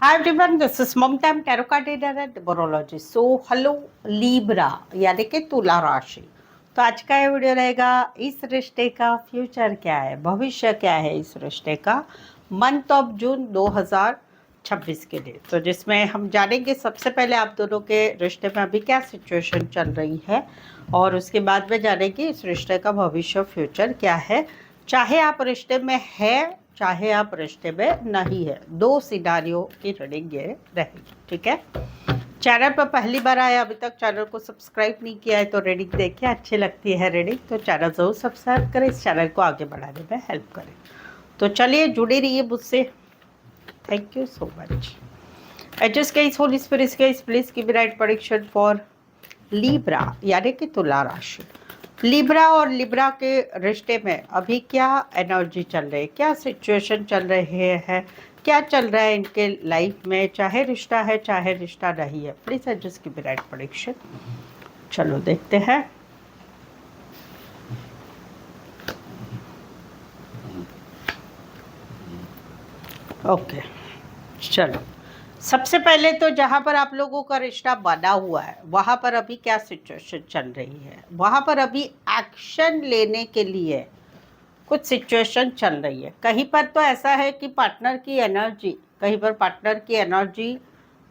Hi everyone, this is Mamta. I'm tarot card reader and numerologist. So hello Libra यानी कि तुला राशि। तो आज का ये वीडियो रहेगा इस रिश्ते का फ्यूचर क्या है, भविष्य क्या है इस रिश्ते का मंथ ऑफ जून 2026 के लिए। तो जिसमें हम जानेंगे सबसे पहले आप दोनों के रिश्ते में अभी क्या सिचुएशन चल रही है और उसके बाद में जानेंगे इस रिश्ते का भविष्य फ्यूचर क्या है। चाहे आप रिश्ते में है चाहे आप रिश्ते में नहीं है, दो सिनारियो की रीडिंग ये रहेगी। ठीक है, चैनल पर पहली बार आए, अभी तक चैनल को सब्सक्राइब नहीं किया है तो रीडिंग देखिए, अच्छी लगती है रीडिंग तो चैनल ज़रूर सब्सक्राइब करें, इस चैनल को आगे बढ़ाने में हेल्प करें। तो चलिए जुड़े रहिए मुझसे। Thank you so much. Adjust guys, Holi spirit guys, please give me right prediction for Libra यानी कि तुला राशि। लिब्रा और लिब्रा के रिश्ते में अभी क्या एनर्जी चल रही है, क्या सिचुएशन चल रहे हैं, क्या चल रहा है इनके लाइफ में, चाहे रिश्ता है चाहे रिश्ता नहीं है। Please adjust give me right prediction. चलो देखते हैं। ओके चलो, सबसे पहले तो जहाँ पर आप लोगों का रिश्ता बना हुआ है वहाँ पर अभी क्या सिचुएशन चल रही है, वहाँ पर अभी एक्शन लेने के लिए कुछ सिचुएशन चल रही है। कहीं पर तो ऐसा है कि पार्टनर की एनर्जी, कहीं पर पार्टनर की एनर्जी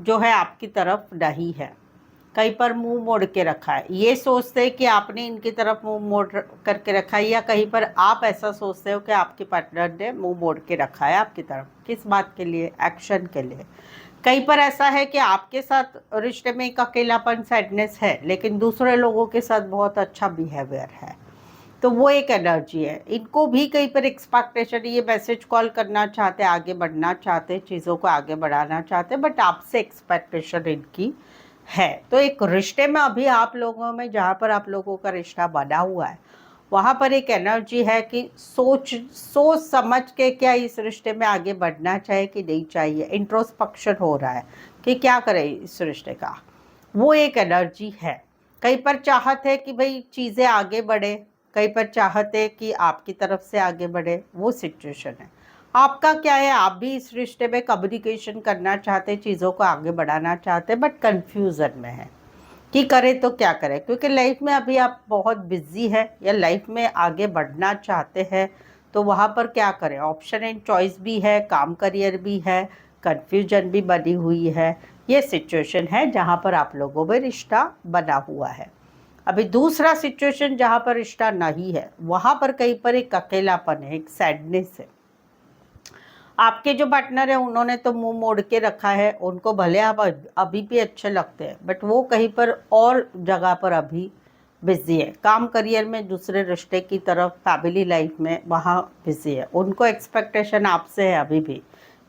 जो है आपकी तरफ नहीं है, कहीं पर मुंह मोड़ के रखा है, ये सोचते हैं कि आपने इनकी तरफ मुंह मोड़ करके रखा है, या कहीं पर आप ऐसा सोचते हो कि आपके पार्टनर ने मुंह मोड़ के रखा है आपकी तरफ। किस बात के लिए? एक्शन के लिए। कहीं पर ऐसा है कि आपके साथ रिश्ते में एक अकेलापन, सैडनेस है, लेकिन दूसरे लोगों के साथ बहुत अच्छा बिहेवियर है, तो वो एक एनर्जी है। इनको भी कहीं पर एक्सपेक्टेशन, ये मैसेज कॉल करना चाहते, आगे बढ़ना चाहते, चीज़ों को आगे बढ़ाना चाहते, बट आपसे एक्सपेक्टेशन इनकी है। तो एक रिश्ते में अभी आप लोगों में, जहाँ पर आप लोगों का रिश्ता बना हुआ है वहाँ पर एक एनर्जी है कि सोच समझ के क्या इस रिश्ते में आगे बढ़ना चाहिए कि नहीं चाहिए। इंट्रोस्पेक्शन हो रहा है कि क्या करें इस रिश्ते का, वो एक एनर्जी है। कहीं पर चाहत है कि भाई चीज़ें आगे बढ़े, कहीं पर चाहत है कि आपकी तरफ से आगे बढ़े, वो सिचुएशन है। आपका क्या है, आप भी इस रिश्ते में कम्युनिकेशन करना चाहते, चीज़ों को आगे बढ़ाना चाहते, बट कन्फ्यूज़न में है कि करें तो क्या करें, क्योंकि लाइफ में अभी आप बहुत बिजी है या लाइफ में आगे बढ़ना चाहते हैं, तो वहाँ पर क्या करें, ऑप्शन एंड चॉइस भी है, काम करियर भी है, कन्फ्यूजन भी बनी हुई है। ये सिचुएशन है जहाँ पर आप लोगों में रिश्ता बना हुआ है। अभी दूसरा सिचुएशन जहाँ पर रिश्ता नहीं है वहाँ पर कहीं पर एक अकेलापन है, एक सैडनेस है। आपके जो पार्टनर है उन्होंने तो मुंह मोड़ के रखा है, उनको भले आप अभी भी अच्छे लगते हैं, बट वो कहीं पर और जगह पर अभी बिजी है, काम करियर में, दूसरे रिश्ते की तरफ, फैमिली लाइफ में वहाँ बिजी है। उनको एक्सपेक्टेशन आपसे है अभी भी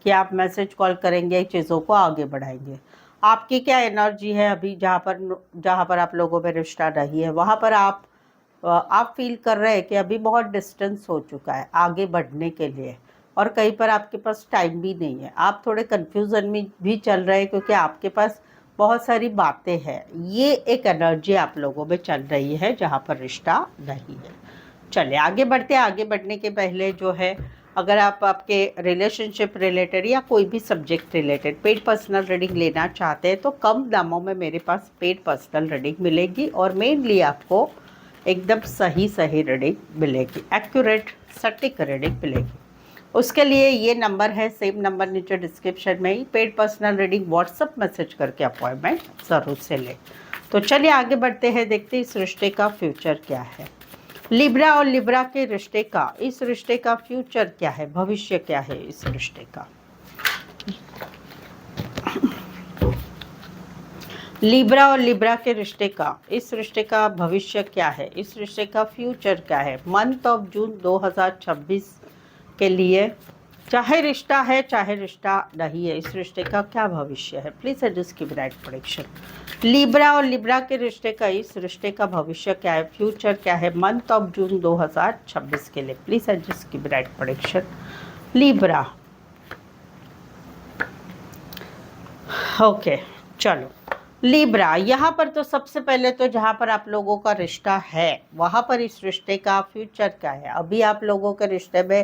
कि आप मैसेज कॉल करेंगे, चीज़ों को आगे बढ़ाएंगे। आपकी क्या एनर्जी है अभी, जहाँ पर आप लोगों में रिश्ता नहीं है वहाँ पर आप फील कर रहे हैं कि अभी बहुत डिस्टेंस हो चुका है आगे बढ़ने के लिए, और कहीं पर आपके पास टाइम भी नहीं है। आप थोड़े कन्फ्यूज़न में भी चल रहे हैं क्योंकि आपके पास बहुत सारी बातें हैं। ये एक एनर्जी आप लोगों में चल रही है जहाँ पर रिश्ता नहीं है। चलिए आगे बढ़ते हैं। आगे बढ़ने के पहले जो है, अगर आप आपके रिलेशनशिप रिलेटेड या कोई भी subject related paid personal reading लेना चाहते हैं तो कम दामों में मेरे पास पेड पर्सनल रीडिंग मिलेगी, और मेनली आपको एकदम सही रीडिंग मिलेगी, एक्यूरेट सटीक रीडिंग मिलेगी। उसके लिए ये नंबर है, सेम नंबर नीचे डिस्क्रिप्शन में ही, paid personal reading WhatsApp message करके अपॉइंटमेंट ज़रूर से लें। तो चलिए आगे बढ़ते हैं, देखते हैं इस रिश्ते का फ्यूचर क्या है। लिब्रा और लिब्रा के रिश्ते का, इस रिश्ते का फ्यूचर क्या है, भविष्य क्या है इस रिश्ते का। लिब्रा और लिब्रा के रिश्ते का, इस रिश्ते का भविष्य क्या है, इस रिश्ते का फ्यूचर क्या है मंथ ऑफ जून 2026 के लिए। चाहे रिश्ता है चाहे रिश्ता नहीं है, इस रिश्ते का क्या भविष्य है। Please adjust give right prediction. Libra और लिब्रा के रिश्ते का, इस रिश्ते का भविष्य क्या है, फ्यूचर क्या है मंथ ऑफ जून 2026 के लिए। Please adjust give right prediction. Libra, okay चलो। लिब्रा, यहाँ पर तो सबसे पहले तो जहाँ पर आप लोगों का रिश्ता है वहाँ पर इस रिश्ते का फ्यूचर क्या है। अभी आप लोगों के रिश्ते में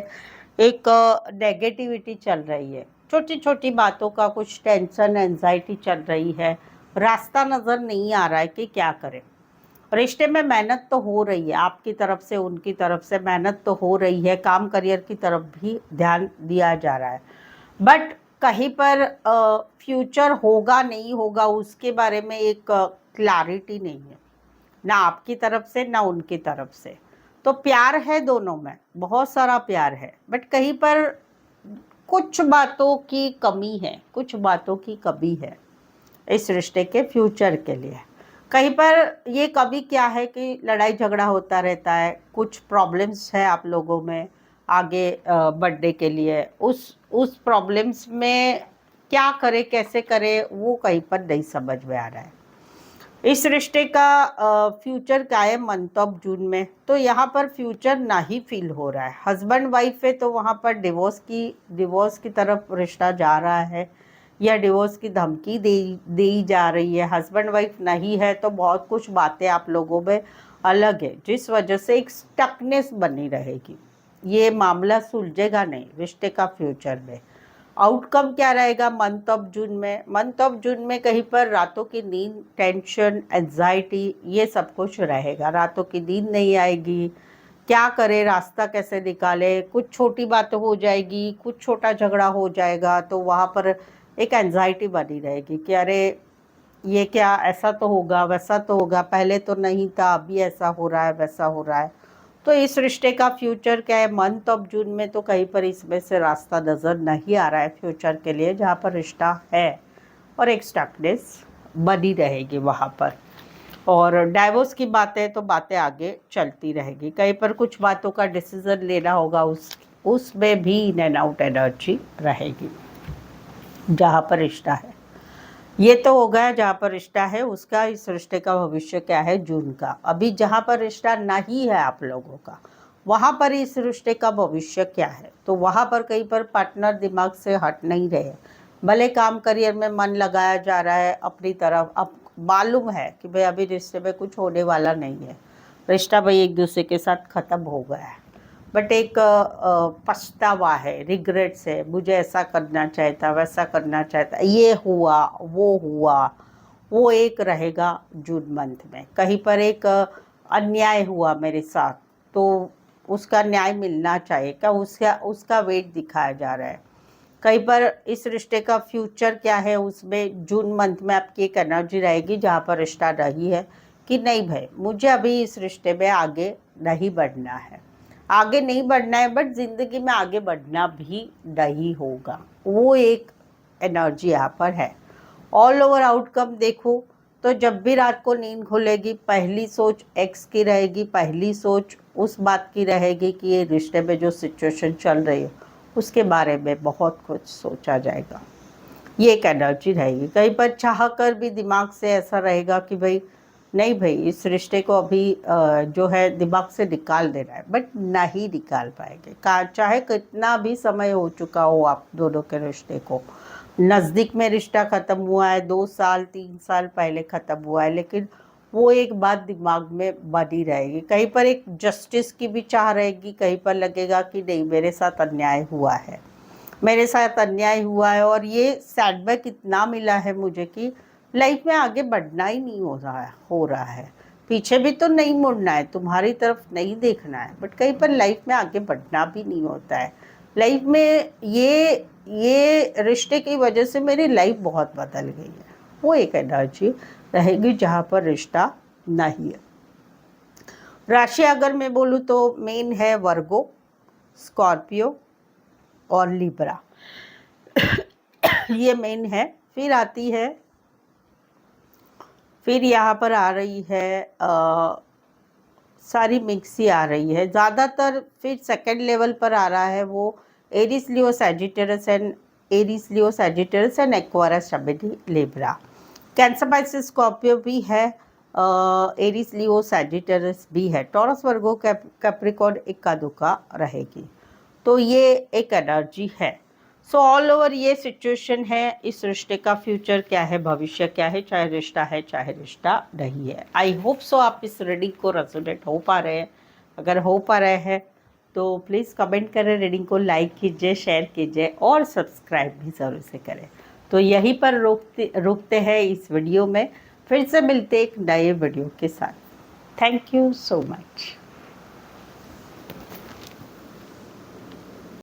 एक नेगेटिविटी चल रही है, छोटी छोटी बातों का कुछ टेंशन एंजाइटी चल रही है, रास्ता नज़र नहीं आ रहा है कि क्या करें। रिश्ते में मेहनत तो हो रही है, आपकी तरफ से उनकी तरफ से मेहनत तो हो रही है, काम करियर की तरफ भी ध्यान दिया जा रहा है, बट कहीं पर फ्यूचर होगा नहीं होगा उसके बारे में एक क्लैरिटी नहीं है, ना आपकी तरफ से ना उनकी तरफ से। तो प्यार है दोनों में, बहुत सारा प्यार है, बट कहीं पर कुछ बातों की कमी है, कुछ बातों की कमी है इस रिश्ते के फ्यूचर के लिए। कहीं पर ये कभी क्या है कि लड़ाई झगड़ा होता रहता है, कुछ प्रॉब्लम्स है आप लोगों में आगे बढ़ने के लिए, उस प्रॉब्लम्स में क्या करे कैसे करे वो कहीं पर नहीं समझ में आ रहा है। इस रिश्ते का फ्यूचर क्या है मंथ ऑफ जून में, तो यहाँ पर फ्यूचर ना ही फील हो रहा है। हस्बैंड वाइफ है तो वहाँ पर डिवोर्स की तरफ रिश्ता जा रहा है या डिवोर्स की धमकी दी जा रही है। हस्बैंड वाइफ नहीं है तो बहुत कुछ बातें आप लोगों में अलग है, जिस वजह से एक स्टकनेस बनी रहेगी। ये मामला सुलझेगा नहीं रिश्ते का फ्यूचर में। आउटकम क्या रहेगा मंथ ऑफ जून में? मंथ ऑफ जून में कहीं पर रातों की नींद, टेंशन, एंजाइटी, ये सब कुछ रहेगा। रातों की नींद नहीं आएगी, क्या करे, रास्ता कैसे निकाले, कुछ छोटी बातें हो जाएगी, कुछ छोटा झगड़ा हो जाएगा तो वहाँ पर एक एंजाइटी बनी रहेगी कि अरे ये क्या, ऐसा तो होगा वैसा तो होगा, पहले तो नहीं था अभी ऐसा हो रहा है वैसा हो रहा है। तो इस रिश्ते का फ्यूचर क्या है मंथ ऑफ जून में? तो कहीं पर इसमें से रास्ता नज़र नहीं आ रहा है फ्यूचर के लिए, जहाँ पर रिश्ता है और एक स्टकनेस बनी रहेगी वहाँ पर। और डाइवोर्स की बातें तो बातें आगे चलती रहेगी, कहीं पर कुछ बातों का डिसीजन लेना होगा, उसमें भी इन एंड आउट एनर्जी रहेगी जहाँ पर रिश्ता है। ये तो हो गया जहाँ पर रिश्ता है उसका। इस रिश्ते का भविष्य क्या है जून का? अभी जहाँ पर रिश्ता नहीं है आप लोगों का, वहाँ पर इस रिश्ते का भविष्य क्या है? तो वहाँ पर कहीं पर पार्टनर दिमाग से हट नहीं रहे, भले काम करियर में मन लगाया जा रहा है अपनी तरफ, अब मालूम है कि भाई अभी रिश्ते में कुछ होने वाला नहीं है, रिश्ता भाई एक दूसरे के साथ ख़त्म हो गया है, बट एक पछतावा है, रिग्रेट्स है, मुझे ऐसा करना चाहिए था वैसा करना चाहिए था, ये हुआ वो एक रहेगा जून मंथ में। कहीं पर एक अन्याय हुआ मेरे साथ तो उसका न्याय मिलना चाहिए, क्या उसका वेट दिखाया जा रहा है। कहीं पर इस रिश्ते का फ्यूचर क्या है उसमें जून मंथ में आपकी एक एनर्जी रहेगी जहाँ पर रिश्ता रही है कि नहीं भाई मुझे अभी इस रिश्ते में आगे नहीं बढ़ना है, आगे नहीं बढ़ना है, बट ज़िंदगी में आगे बढ़ना भी नहीं होगा, वो एक एनर्जी यहाँ पर है। ऑल ओवर आउटकम देखो तो जब भी रात को नींद खुलेगी पहली सोच एक्स की रहेगी, पहली सोच उस बात की रहेगी कि ये रिश्ते में जो सिचुएशन चल रही है उसके बारे में बहुत कुछ सोचा जाएगा, ये एक एनर्जी रहेगी। कहीं पर चाह कर भी दिमाग से ऐसा रहेगा कि भाई नहीं भाई इस रिश्ते को अभी जो है दिमाग से निकाल देना है, बट नहीं निकाल पाएंगे। चाहे कितना भी समय हो चुका हो आप दोनों के रिश्ते को, नज़दीक में रिश्ता ख़त्म हुआ है, 2 साल 3 साल पहले ख़त्म हुआ है, लेकिन वो एक बात दिमाग में बनी रहेगी। कहीं पर एक जस्टिस की भी चाह रहेगी, कहीं पर लगेगा कि नहीं मेरे साथ अन्याय हुआ है, मेरे साथ अन्याय हुआ है और ये सेटबैक इतना मिला है मुझे कि लाइफ में आगे बढ़ना ही नहीं हो रहा है, पीछे भी तो नहीं मुड़ना है, तुम्हारी तरफ नहीं देखना है, बट कहीं पर लाइफ में आगे बढ़ना भी नहीं होता है। लाइफ में ये रिश्ते की वजह से मेरी लाइफ बहुत बदल गई है, वो एक एनर्जी रहेगी जहाँ पर रिश्ता नहीं है। राशि अगर मैं बोलूँ तो मेन है वर्गो, स्कॉर्पियो और लिब्रा, ये मेन है। फिर आती है, फिर यहाँ पर आ रही है सारी मिक्स ही आ रही है ज़्यादातर। फिर सेकंड लेवल पर आ रहा है वो Aries Leo Sagittarius and Aquarius शबेदी लिब्रा। कैंसर पाइसेस स्कॉर्पियो भी है, एरीज लियो सैजिटेरियस भी है, टॉरस वर्गो कैप्रिकॉर्न इक्का दुक्का रहेगी। तो ये एक एनर्जी है। सो ऑल ओवर ये सिचुएशन है। इस रिश्ते का फ्यूचर क्या है, भविष्य क्या है, चाहे रिश्ता नहीं है। आई होप सो आप इस रीडिंग को रेजोनेट हो पा रहे हैं। अगर हो पा रहे हैं तो प्लीज़ कमेंट करें, रीडिंग को लाइक कीजिए, शेयर कीजिए और सब्सक्राइब भी ज़रूर से करें। तो यहीं पर रोकते हैं इस वीडियो में, फिर से मिलते एक नए वीडियो के साथ। Thank you so much.